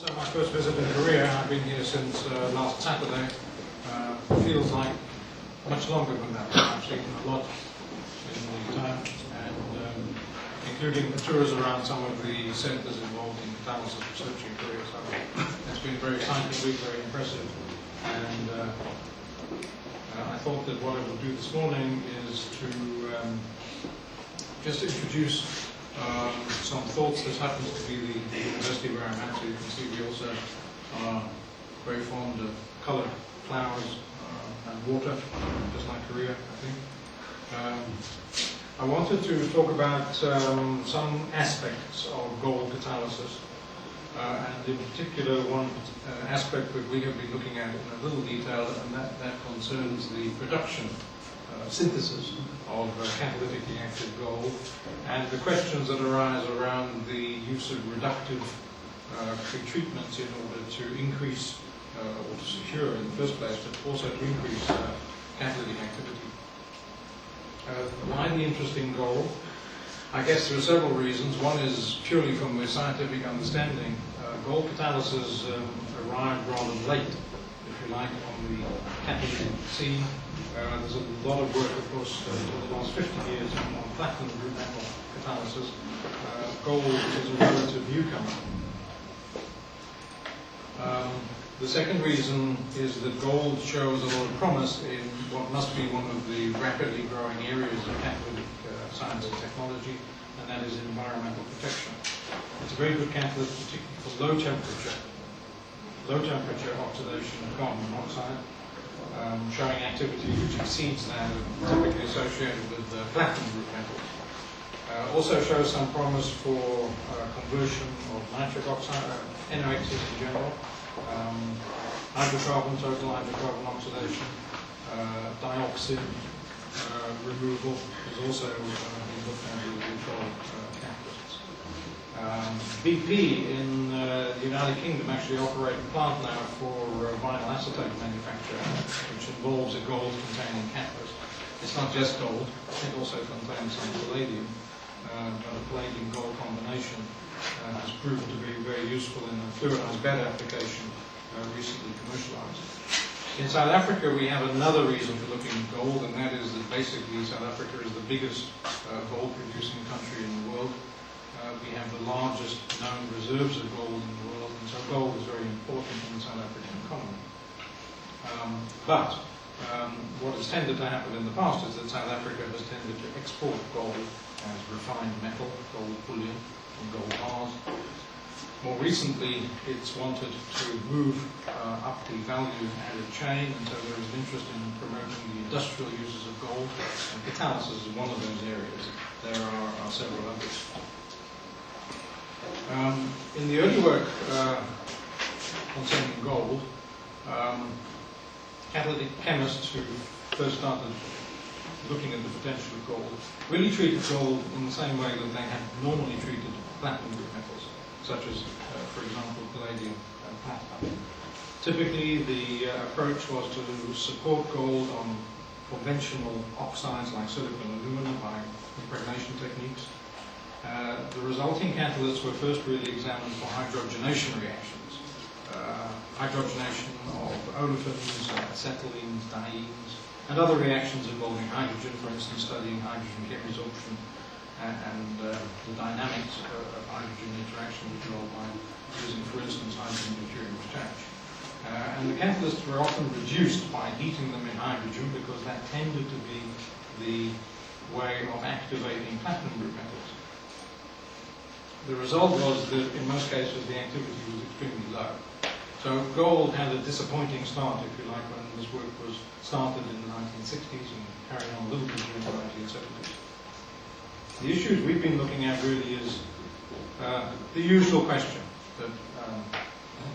Also, my first visit in Korea, I've been here since last Saturday. Feels like much longer than that. I've seen a lot in the time, and including tours around some of the centres involved in catalysis research in Korea. So it's been a very exciting week, very impressive. And I thought that what I would do this morning is to just introduce some thoughts. This happens to be the university where I'm at, so you can see we also are very fond of colour, flowers and water, just like Korea, I think. I wanted to talk about some aspects of gold catalysis, and in particular one aspect that we have been looking at in a little detail, and that concerns the production, synthesis of catalytically active gold, and the questions that arise around the use of reductive pretreatments in order to increase or to secure in the first place, but also to increase catalytic activity. Why the interest in gold? I guess there are several reasons. One is purely from the scientific understanding. Gold catalysis arrived rather late, if you like, on the catalytic scene. There's a lot of work, of course, for the last 50 years on platinum group metal catalysis. Gold is a relative newcomer. The second reason is that gold shows a lot of promise in what must be one of the rapidly growing areas of catalytic science and technology, and that is environmental protection. It's a very good catalyst, particularly for low temperature oxidation of carbon monoxide, showing activity which exceeds that typically associated with platinum group metals. Also shows some promise for conversion of nitric oxide, NOx's in general, hydrocarbon, total hydrocarbon oxidation, dioxin removal is also being looked at with control catalysts. BP in the United Kingdom actually operate a plant now for vinyl acetate manufacture, which involves a gold-containing catalyst. It's not just gold, it also contains some palladium, but a palladium-gold combination has proven to be very useful in a fluorized bed application recently commercialized. In South Africa, we have another reason for looking at gold, and that is that basically South Africa is the biggest gold-producing country in the world. We have the largest known reserves of gold in the world, and so gold is very important in the South African economy. But what has tended to happen in the past is that South Africa has tended to export gold as refined metal, gold bullion, and gold bars. More recently, it's wanted to move up the value-added chain, and so there is an interest in promoting the industrial uses of gold, and catalysis is one of those areas. There are several others. In the early work concerning gold, catalytic chemists who first started looking at the potential of gold really treated gold in the same way that they had normally treated platinum group metals, such as, for example, palladium and platinum. Typically, the approach was to support gold on conventional oxides like silicon and alumina by impregnation techniques. The resulting catalysts were first really examined for hydrogenation reactions. Hydrogenation of olefins, acetylenes, dienes, and other reactions involving hydrogen, for instance, studying hydrogen chemoresorption and the dynamics of hydrogen interaction with gold by using, for instance, hydrogen deuterium exchange. And the catalysts were often reduced by heating them in hydrogen because that tended to be the way of activating platinum group metals. The result was that in most cases the activity was extremely low. So gold had a disappointing start, if you like, when this work was started in the 1960s and carried on a little bit during the 1970s. The issues we've been looking at really is the usual question that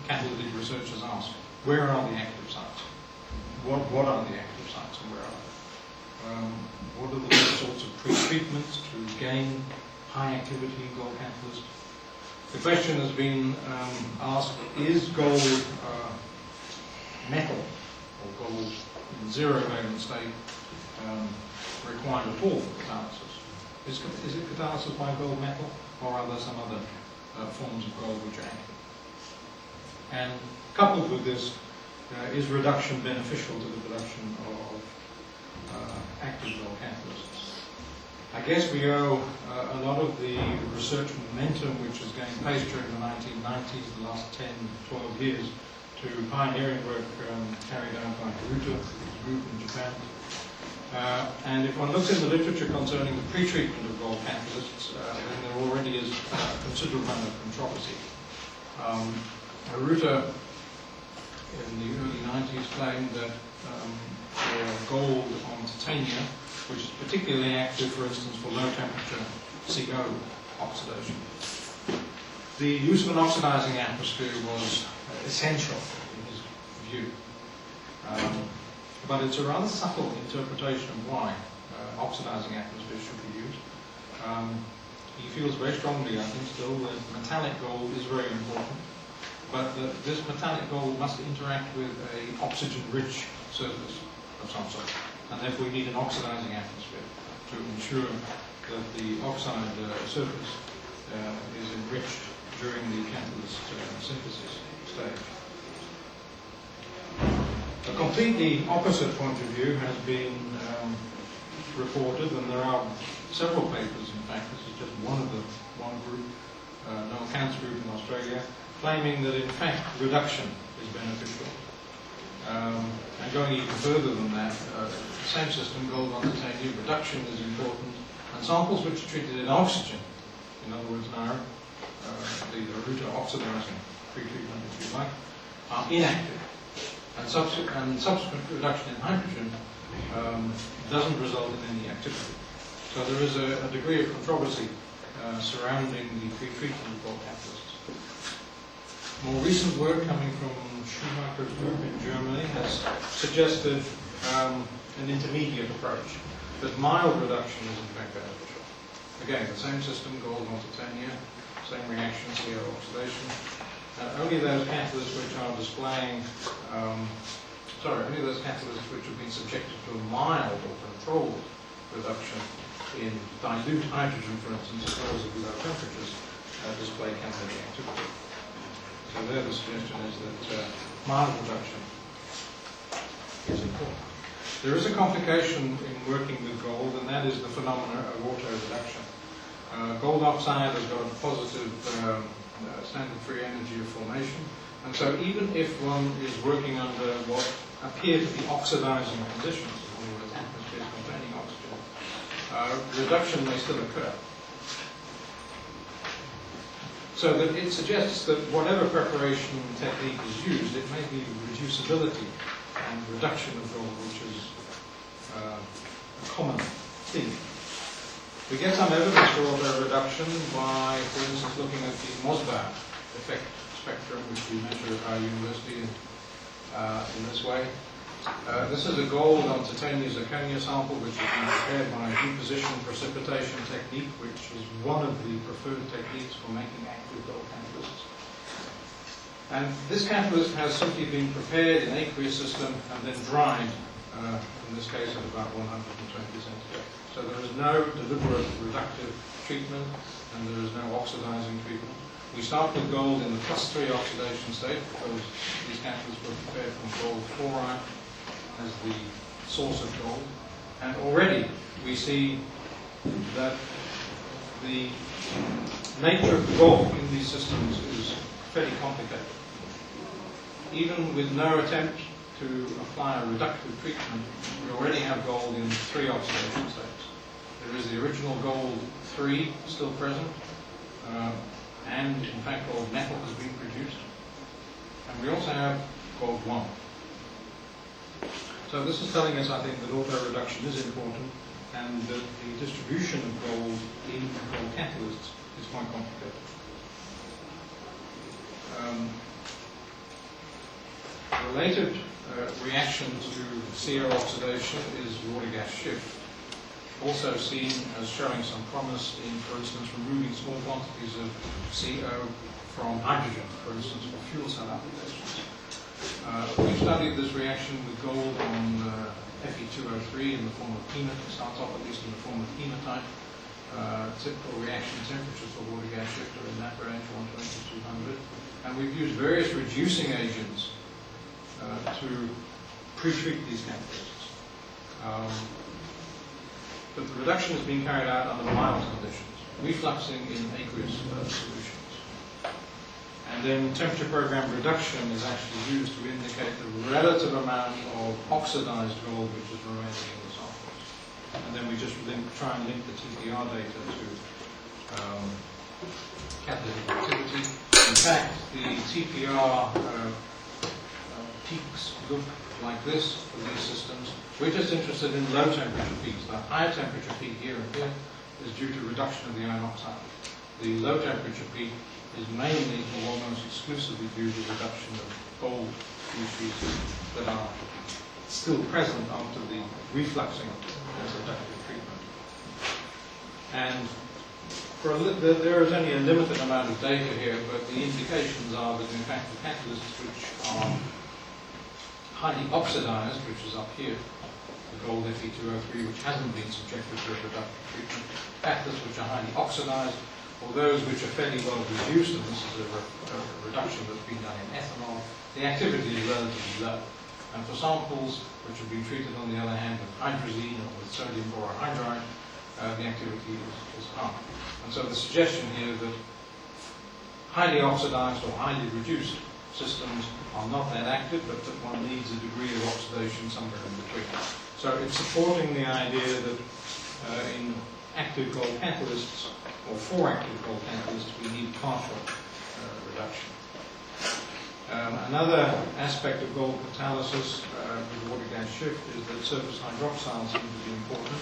catalytic researchers ask: where are the active sites? What are the active sites and where are they? What are the sorts of pre-treatments to gain high activity gold catalyst? The question has been asked: is gold metal or gold in zero valence state required at all for catalysis? Is it catalysis by gold metal, or are there some other forms of gold which are active? And coupled with this, is reduction beneficial to the production of active gold catalysts? I guess we owe a lot of the research momentum which has gained pace during the 1990s, the last 10, 12 years, to pioneering work carried out by Reductive group in Japan. And if one looks in the literature concerning the pre-treatment of gold catalysts, then there already is a considerable amount of controversy. Haruta in the early 90s claimed that for gold on titania, which is particularly active, for instance, for low temperature CO oxidation, the use of an oxidizing atmosphere was essential in his view. But it's a rather subtle interpretation of why oxidizing atmosphere should be used. He feels very strongly, I think, still that metallic gold is very important, but that this metallic gold must interact with an oxygen-rich surface of some sort, and therefore we need an oxidizing atmosphere to ensure that the oxide surface is enriched during the catalyst synthesis stage. A completely opposite point of view has been reported, and there are several papers, in fact, this is just one group, Noel Kant's group in Australia, claiming that in fact reduction is beneficial. And going even further than that, same system, gold on titanium, reduction is important, and samples which are treated in oxygen, in other words, NIRA, the Haruta oxidizing pre-treatment, if you like, are inactive. And subsequent reduction in hydrogen doesn't result in any activity. So there is a degree of controversy surrounding the pre-treatment of gold catalysts. More recent work coming from Schumacher's group in Germany has suggested an intermediate approach, that mild reduction is in fact beneficial. Again, the same system, gold on titania, same reaction, CO oxidation. Only those catalysts which are displaying, only those catalysts which have been subjected to a mild or controlled reduction in dilute hydrogen, for instance, as well as at low temperatures, display catalytic activity. So there the suggestion is that mild reduction is important. There is a complication in working with gold, and that is the phenomena of auto-reduction. Gold oxide has got a positive standard free energy of formation, and so even if one is working under what appear to be oxidizing conditions, in other words, atmospheres containing oxygen, reduction may still occur. So that it suggests that whatever preparation technique is used, it may be reducibility and reduction of gold, which is a common theme. We get some evidence for auto-reduction by, for instance, looking at the Mosbach effect spectrum, which we measure at our university in this way. This is a gold on titania zirconia sample, which has been prepared by a deposition precipitation technique, which is one of the preferred techniques for making active gold catalysts. And this catalyst has simply been prepared in an aqueous system and then dried, in this case at about 120 centigrade. So there is no deliberate reductive treatment, and there is no oxidizing treatment. We start with gold in the +3 oxidation state, because these catalysts were prepared from gold chloride as the source of gold. And already we see that the nature of the gold in these systems is fairly complicated. Even with no attempt to apply a reductive treatment, we already have gold in 3 oxidation states. There is the original gold 3 still present, and in fact gold metal has been produced. And we also have gold 1. So this is telling us, I think, that auto-reduction is important, and that the distribution of gold in gold catalysts is quite complicated. Related reaction to CO oxidation is water gas shift, also seen as showing some promise in, for instance, removing small quantities of CO from hydrogen, for instance, for fuel cell applications. We've studied this reaction with gold on Fe2O3 in the form of hematite. It starts off at least in the form of hematite. Typical reaction temperatures for water gas shift are in that range, 120 to 200. And we've used various reducing agents to pre-treat these catalysts. But the reduction has been carried out under mild conditions, refluxing in aqueous solutions. And then temperature program reduction is actually used to indicate the relative amount of oxidized gold which is remaining in the samples. And then we just try and link the TPR data to catalytic activity. In fact, the TPR peaks look like this for these systems. We're just interested in low temperature peaks. The higher temperature peak here and here is due to reduction of the iron oxide. The low temperature peak is mainly or almost exclusively due to reduction of gold species that are still present after the refluxing as reductive treatment. And there is only a limited amount of data here, but the indications are that in fact the catalysts which are highly oxidized, which is up here, the gold Fe2O3, which hasn't been subjected to a reductive treatment, catalysts which are highly oxidized, or those which are fairly well reduced, and this is a reduction that's been done in ethanol, the activity is relatively low. And for samples which have been treated, on the other hand, with hydrazine or with sodium borohydride, the activity is high. And so the suggestion here that highly oxidized or highly reduced systems are not that active, but that one needs a degree of oxidation somewhere in between. So it's supporting the idea that in active gold catalysts, or for active gold catalysts, we need partial reduction. Another aspect of gold catalysis with water gas shift is that surface hydroxides seem to be important.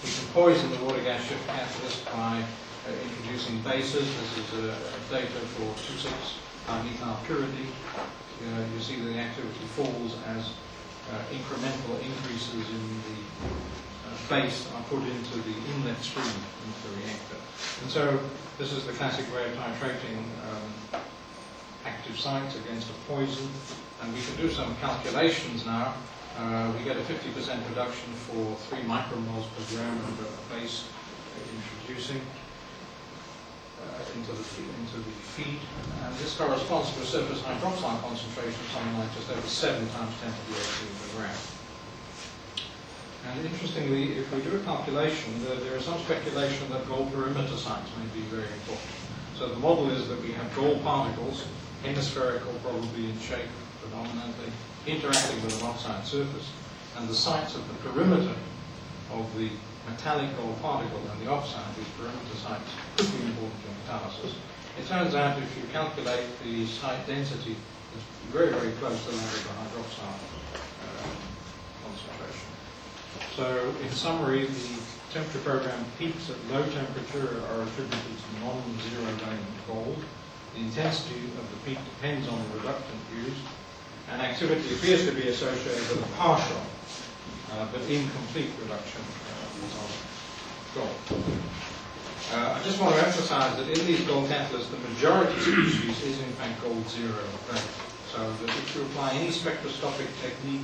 We can poison the water gas shift catalyst by introducing bases. This is data for 2,6-dimethyl purity. You see that the activity falls as incremental increases in the base are put into the inlet stream into the reactor. And so this is the classic way of titrating active sites against a poison. And we can do some calculations now. We get a 50% reduction for 3 micromoles per gram of a base introducing into the feed. And this corresponds to a surface hydroxide concentration of something like just over 7 times 10 to the 18 per gram. And interestingly, if we do a calculation, there is some speculation that gold perimeter sites may be very important. So the model is that we have gold particles, hemispherical probably in shape predominantly, interacting with an oxide surface, and the sites of the perimeter of the metallic gold particle and the oxide, these perimeter sites, could be important in catalysis. It turns out if you calculate the site density, it's very, very close to that of the hydroxide concentration. So, in summary, the temperature program peaks at low temperature are attributed to non-zero valent gold. The intensity of the peak depends on the reductant used, and activity appears to be associated with a partial but incomplete reduction of gold. I just want to emphasize that in these gold catalysts, the majority species is in fact gold zero valent. So that if you apply any spectroscopic technique,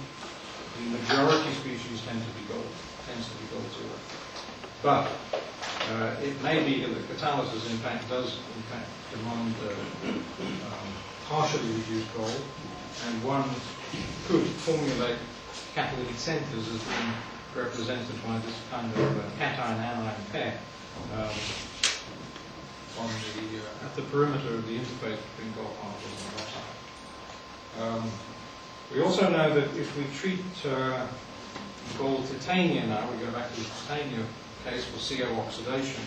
the majority species tends to be gold zero. But it may be that catalysis in fact does demand partially reduced gold, and one could formulate catalytic centers as being represented by this kind of cation-anion pair on at the perimeter of the interface between gold particles and oxide. We also know that if we treat gold titania now, we go back to the titania case for CO oxidation,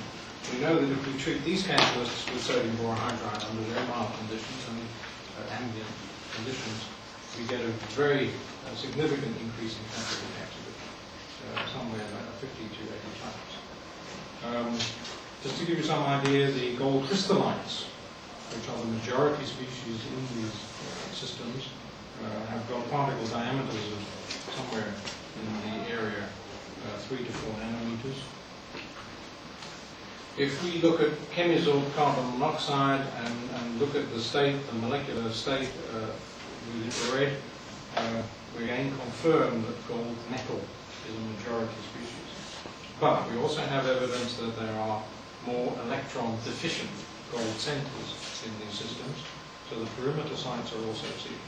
we know that if we treat these catalysts with sodium borohydride under very mild conditions and ambient conditions, we get a very significant increase in catalytic activity, somewhere about 50 to 80 times. Just to give you some idea, the gold crystallites, which are the majority species in these systems, have got particle diameters of somewhere in the area 3 to 4 nanometers. If we look at chemisorped carbon monoxide and look at the state, the molecular state with infrared, we again confirm that gold metal is a majority species. But we also have evidence that there are more electron deficient gold centers in these systems. So the perimeter sites are also seen.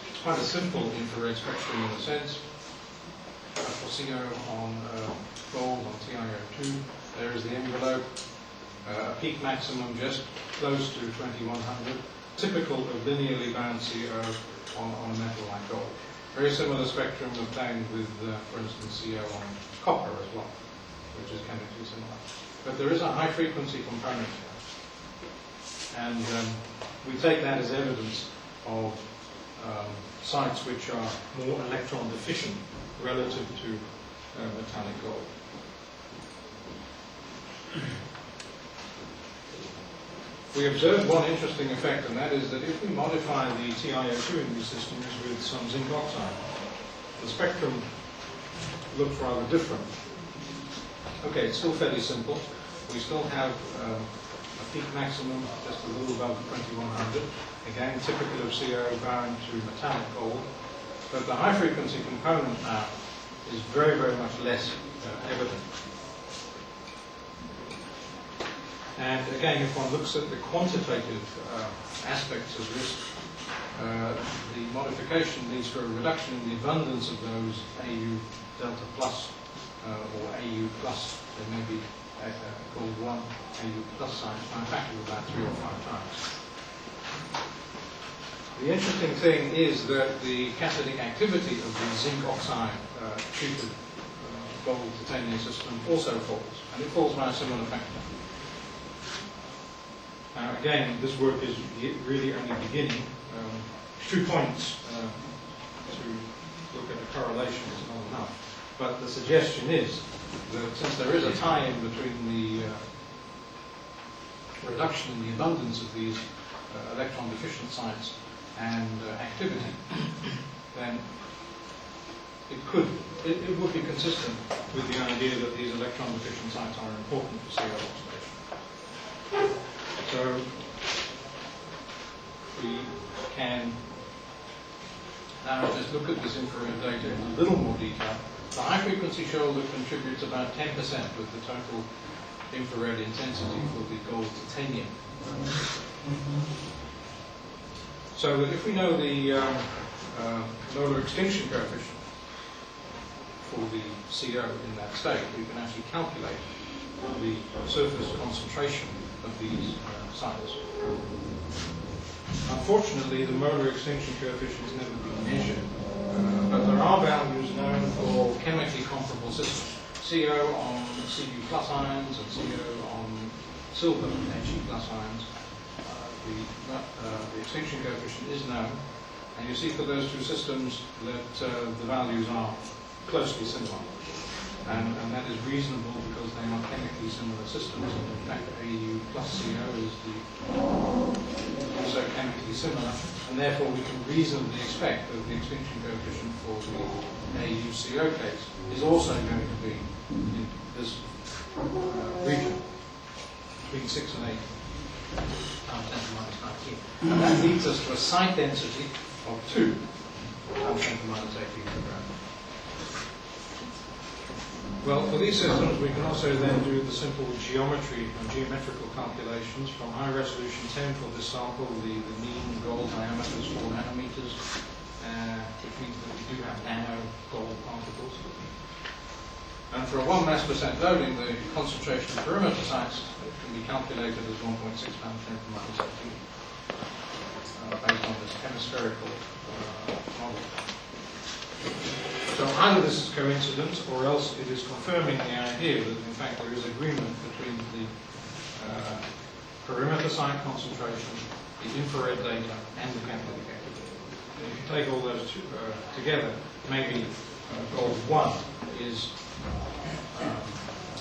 It's quite a simple infrared spectrum in a sense. For CO on gold on TiO2, there is the envelope, a peak maximum just close to 2100, typical of linearly bound CO on a metal like gold. Very similar spectrum obtained with, for instance, CO on copper as well, which is chemically similar. But there is a high frequency component here. And we take that as evidence of sites which are more electron deficient relative to metallic gold. We observed one interesting effect, and that is that if we modify the TiO2 in these systems with some zinc oxide, the spectrum looks rather different. Okay, it's still fairly simple. We still have a peak maximum just a little above 2100. Again, typical of CO bound to metallic gold. But the high frequency component now is very, very much less evident. And again, if one looks at the quantitative aspects of this, the modification leads to a reduction in the abundance of those AU delta plus or AU plus. There may be called one AU plus sites by a factor of about 3 or 5 times. The interesting thing is that the catalytic activity of the zinc oxide treated gold titanium system also falls, and it falls by a similar factor. Now again, this work is really only beginning. 2 points to look at a correlation is not enough. But the suggestion is that since there is a tie-in between the reduction in the abundance of these electron deficient sites and activity, then it would be consistent with the idea that these electron deficient sites are important for CO oxidation. So we can now just look at this infrared data in a little more detail. The high frequency shoulder contributes about 10% of the total infrared intensity for the gold titanium. So that if we know the molar extinction coefficient for the CO in that state, we can actually calculate the surface concentration of these sites. Unfortunately, the molar extinction coefficient has never been measured, but there are values known for chemically comparable systems. CO on Cu plus ions and CO on silver He plus ions. The extinction coefficient is known, and you see for those 2 systems that the values are closely similar. And that is reasonable because they are chemically similar systems. And in fact, AU plus CO is also chemically similar, and therefore we can reasonably expect that the extinction coefficient for the AuCO case is also going to be in this region, between 6 and 8 times 10 to the minus 19. And that leads us to a site density of 2 times 10 to the minus 18 per gram. Well, for these systems, we can also then do the simple geometry and geometrical calculations from high resolution 10 for this sample. The mean gold diameter is 4 nanometers, which means that we do have nano gold particles. And for a 1 mass percent loading, the concentration of perimeter sites can be calculated as 1.6 times 10 to the minus 18, based on this hemispherical model. So either this is coincidence, or else it is confirming the idea that in fact there is agreement between the perimeter site concentration, the infrared data, and the catalytic activity. And if you take all those together, maybe gold 1 is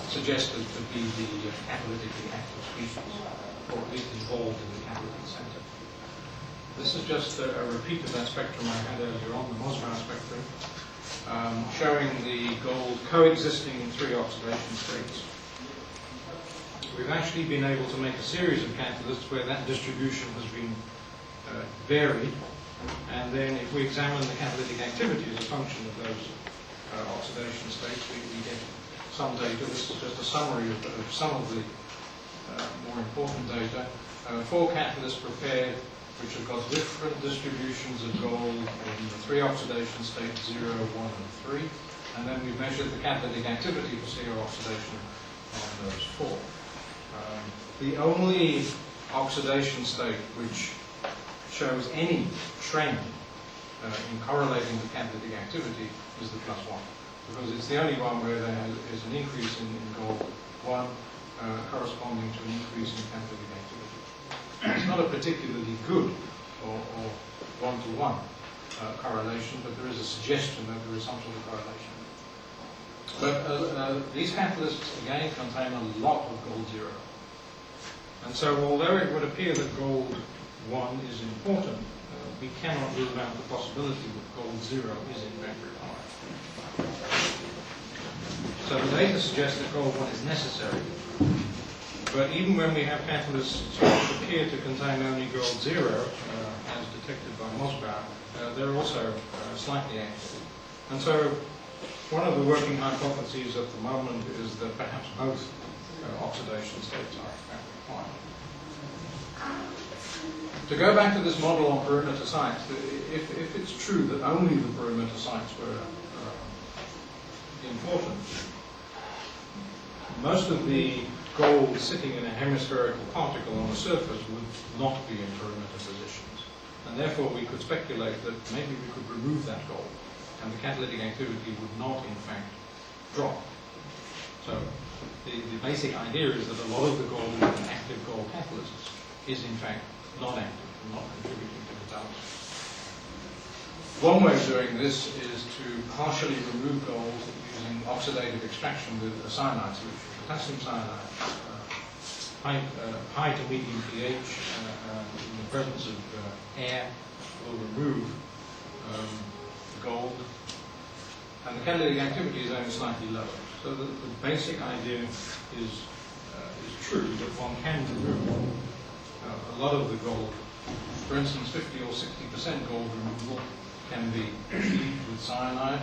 suggested to be the catalytically active species, or at least involved in the catalytic center. This is just a repeat of that spectrum I had earlier on, the Mosmar spectrum, showing the gold coexisting in 3 oxidation states. We've actually been able to make a series of catalysts where that distribution has been varied, and then if we examine the catalytic activity as a function of those oxidation states, we get some data. This is just a summary of some of the more important data. 4 catalysts prepared which have got different distributions of gold in the 3 oxidation states, 0, 1, and 3. And then we've measured the catalytic activity for CO oxidation on those 4. The only oxidation state which shows any trend in correlating with catalytic activity is the +1, because it's the only one where there is an increase in gold 1 corresponding to an increase in catalytic activity. It's not a particularly good or one-to-one correlation, but there is a suggestion that there is some sort of correlation. But these catalysts, again, contain a lot of gold 0. And so although it would appear that gold 1 is important, we cannot rule out the possibility that gold 0 is in fact required. So the data suggests that gold 1 is necessary, but even when we have catalysts which appear to contain only gold 0, as detected by Mosbauer, they're also slightly active. And so one of the working hypotheses at the moment is that perhaps both oxidation states are in fact required. To go back to this model on perimeter sites, if it's true that only the perimeter sites were important, most of the gold sitting in a hemispherical particle on the surface would not be in perimeter positions. And therefore we could speculate that maybe we could remove that gold and the catalytic activity would not in fact drop. So the basic idea is that a lot of the gold in active gold catalysts is in fact not active and not contributing to catalysis. One way of doing this is to partially remove gold using oxidative extraction with a cyanide solution. Potassium cyanide, high to medium pH, in the presence of air, will remove gold, and the catalytic activity is only slightly lower. So the basic idea is true, that one can remove a lot of the gold. For instance, 50 or 60% gold removal can be achieved with cyanide,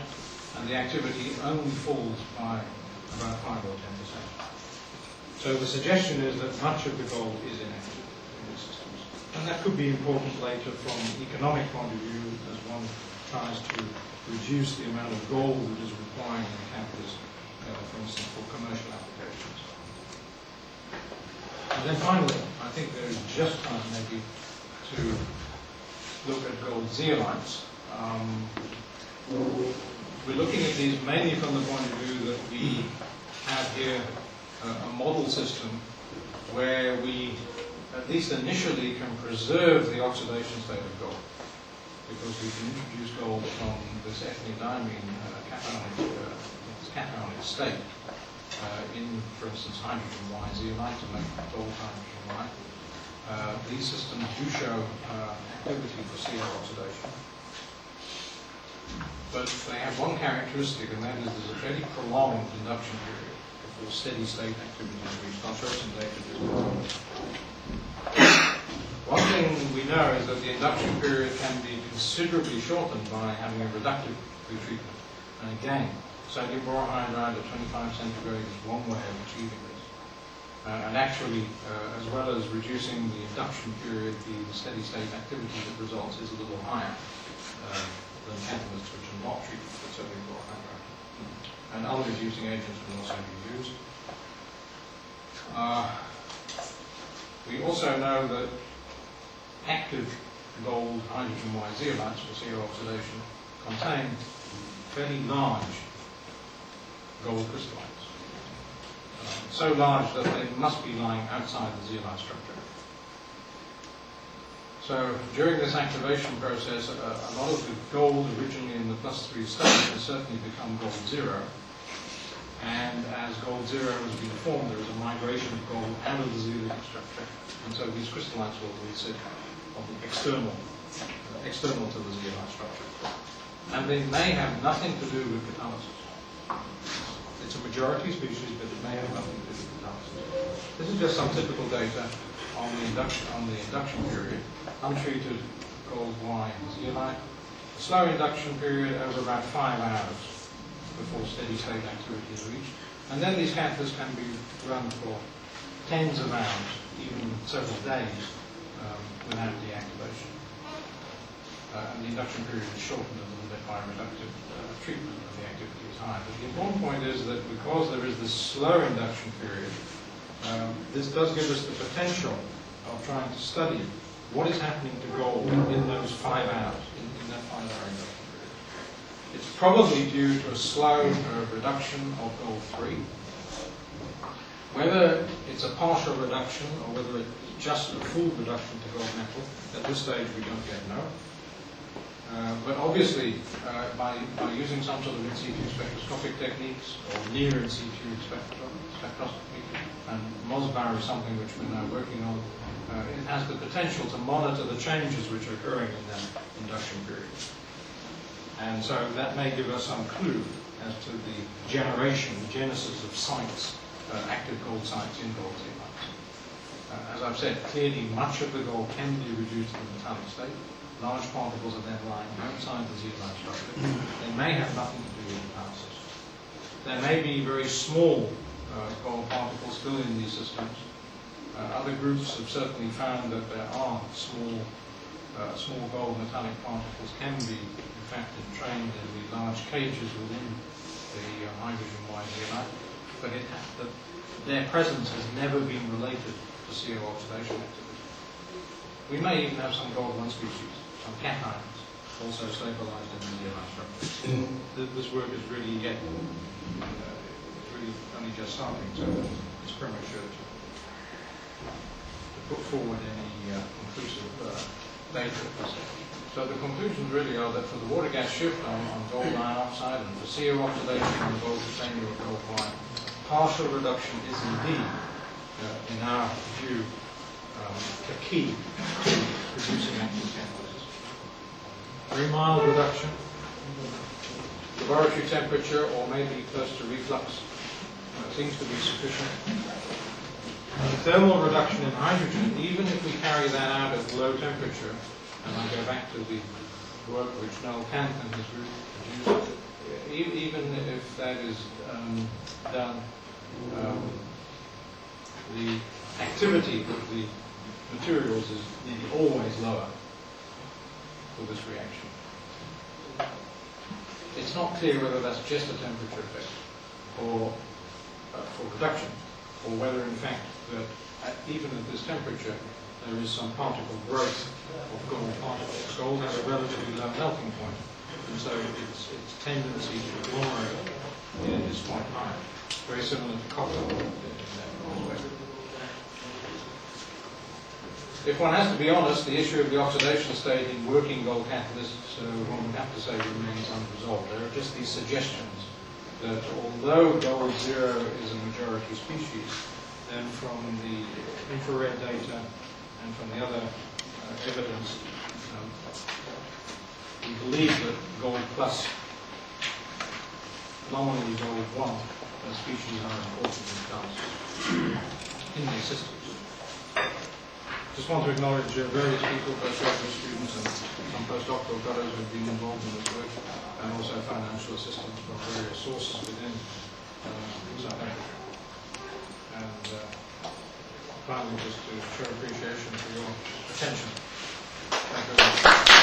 and the activity only falls by about 5 or 10%. So the suggestion is that much of the gold is inactive in these systems. And that could be important later from an economic point of view as one tries to reduce the amount of gold that is required in the catalyst, for instance, for commercial applications. And then finally, I think there is just time maybe to look at gold zeolites. We're looking at these mainly from the point of view that we have here a model system where we, at least initially, can preserve the oxidation state of gold, because we can introduce gold from this ethylene-diamine cationic state in, for instance, hydrogen Y zeolite to make gold hydrogen Y. These systems do show activity for CO oxidation, but they have one characteristic, and that is there's a very prolonged induction period before steady state activity is reached. I'll show some data just in a moment. One thing we know is that the induction period can be considerably shortened by having a reductive pretreatment. And again, sodium borohydride at 25 centigrade is one way of achieving this. And actually, as well as reducing the induction period, the steady state activity that results is a little higher than catalysts which are not treated with sodium borohydride. And other reducing agents can also be used. We also know that active gold hydrogen Y zeolites for CO oxidation contain fairly large gold crystallites. So large that they must be lying outside the zeolite structure. So during this activation process, a lot of the gold originally in the +3 state has certainly become gold 0. And as gold 0 has been formed, there is a migration of gold out of the zeolite structure. And so these crystallites will sit on the external to the zeolite structure. And they may have nothing to do with catalysis. It's a majority species, but it may have nothing to do with catalysis. This is just some typical data on the induction period. Untreated gold Y in zeolite. A slow induction period over about 5 hours before steady state activity is reached. And then these catalysts can be run for tens of hours, even several days, without deactivation. And the induction period is shortened a little bit by reductive treatment when the activity is high. But the important point is that because there is this slow induction period, this does give us the potential of trying to study what is happening to gold in those 5 hours, in that 5-hour induction period. It's probably due to a slow reduction of gold-3. Whether it's a partial reduction or whether it's just a full reduction to gold metal, at this stage we don't yet know. But obviously, by using some sort of in situ spectroscopic techniques or near in situ spectroscopy, and MOSBAR is something which we're now working on, it has the potential to monitor the changes which are occurring in that induction period. And so that may give us some clue as to the genesis of sites, active gold sites in gold seamounts. As I've said, clearly much of the gold can be reduced to the metallic state. Large particles are then lying outside the zeolite structure. They may have nothing to do with the power system. There may be very small gold particles still in these systems. Other groups have certainly found that there are small gold metallic particles can be, in fact, entrained in the large cages within the hydrogen-wide zeolite, but their presence has never been related to CO oxidation activity. We may even have some gold-1 species, some cations, also stabilized in the zeolite structure. This work is really only just starting, so it's premature to put forward any conclusive data per se. So the conclusions really are that for the water gas shift on gold iron oxide and for CO oxidation on gold titanium or gold wire, partial reduction is indeed, in our view, the key to producing active catalysis. Very mild reduction, laboratory temperature or maybe close to reflux seems to be sufficient. Thermal reduction in hydrogen, even if we carry that out at low temperature, and I go back to the work which Noel Kant and his group produced, even if that is done, the activity of the materials is nearly always lower for this reaction. It's not clear whether that's just a temperature effect or for reduction, or whether in fact that even at this temperature there is some particle growth of gold particles. Gold has a relatively low melting point, and so its tendency to agglomerate is quite high. Very similar to copper in that respect. If one has to be honest, the issue of the oxidation state in working gold catalysts, one would have to say, remains unresolved. There are just these suggestions that although gold zero is a majority species, then from the infrared data and from the other evidence, we believe that gold plus, nominally gold 1 species are important in classes in these systems. Just want to acknowledge various people, postgraduate students and some postdoctoral fellows who have been involved in this work, and also financial assistance from various sources within South Africa. And finally, just to show appreciation for your attention. Thank you very much.